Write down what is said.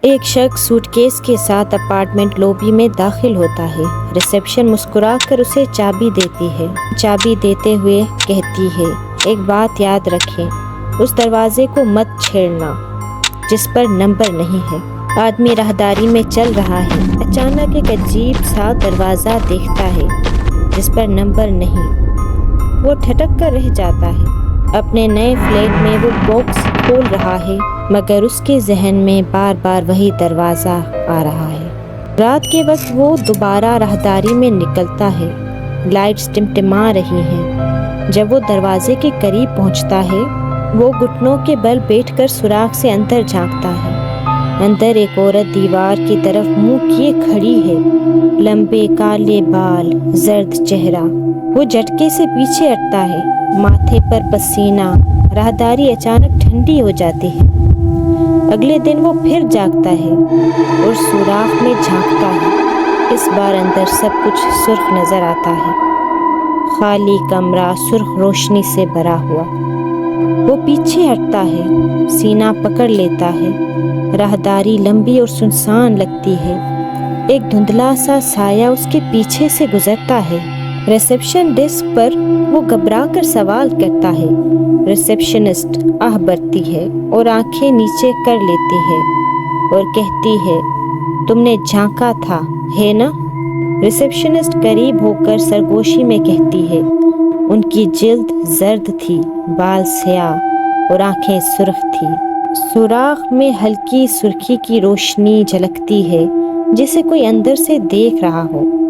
ایک شخص suit case کے ساتھ اپارٹمنٹ لوبی میں داخل ہوتا ہے۔ ریسیپشن مسکرا کر اسے چابی دیتی ہے۔ چابی دیتے ہوئے کہتی ہے، ایک بات یاد رکھیں، اس دروازے کو مت چھیڑنا جس پر نمبر نہیں ہے۔ آدمی راہداری میں چل رہا ہے، اچانک ایک عجیب سا دروازہ دیکھتا ہے جس پر نمبر نہیں۔ وہ ٹھٹک کر رہ جاتا ہے۔ اپنے نئے فلیٹ میں وہ باکس کھول رہا ہے، مگر اس کے ذہن میں بار بار وہی دروازہ آ رہا ہے۔ رات کے وقت وہ دوبارہ راہداری میں نکلتا ہے۔ لائٹس ٹمٹما رہی ہیں۔ جب وہ دروازے کے قریب پہنچتا ہے، وہ گھٹنوں کے بل بیٹھ کر سوراخ سے اندر جھانکتا ہے۔ اندر ایک عورت دیوار کی طرف منہ کیے کھڑی ہے، لمبے کالے بال، زرد چہرہ۔ وہ جھٹکے سے پیچھے ہٹتا ہے، ماتھے پر پسینہ۔ راہداری اچانک ٹھنڈی ہو جاتی ہے۔ اگلے دن وہ پھر جاگتا ہے اور سوراخ میں جھانکتا ہے۔ اس بار اندر سب کچھ سرخ نظر آتا ہے، خالی کمرہ سرخ روشنی سے بھرا ہوا۔ وہ پیچھے ہٹتا ہے، سینہ پکڑ لیتا ہے۔ راہداری لمبی اور سنسان لگتی ہے۔ ایک دھندلا سا سایہ اس کے پیچھے سے گزرتا ہے۔ ریسیپشن ڈیسک پر وہ گھبرا کر سوال کرتا ہے۔ ریسیپشنسٹ آہ بھرتی ہے اور آنکھیں نیچے کر لیتی ہے اور کہتی ہے، تم نے جھانکا تھا، ہے نا؟ ریسیپشنسٹ قریب ہو کر سرگوشی میں کہتی ہے۔ ان کی جلد زرد تھی، بال سیاہ اور آنکھیں سرخ تھی۔ سوراخ میں ہلکی سرخی کی روشنی جھلکتی ہے، جسے کوئی اندر سے دیکھ رہا ہو۔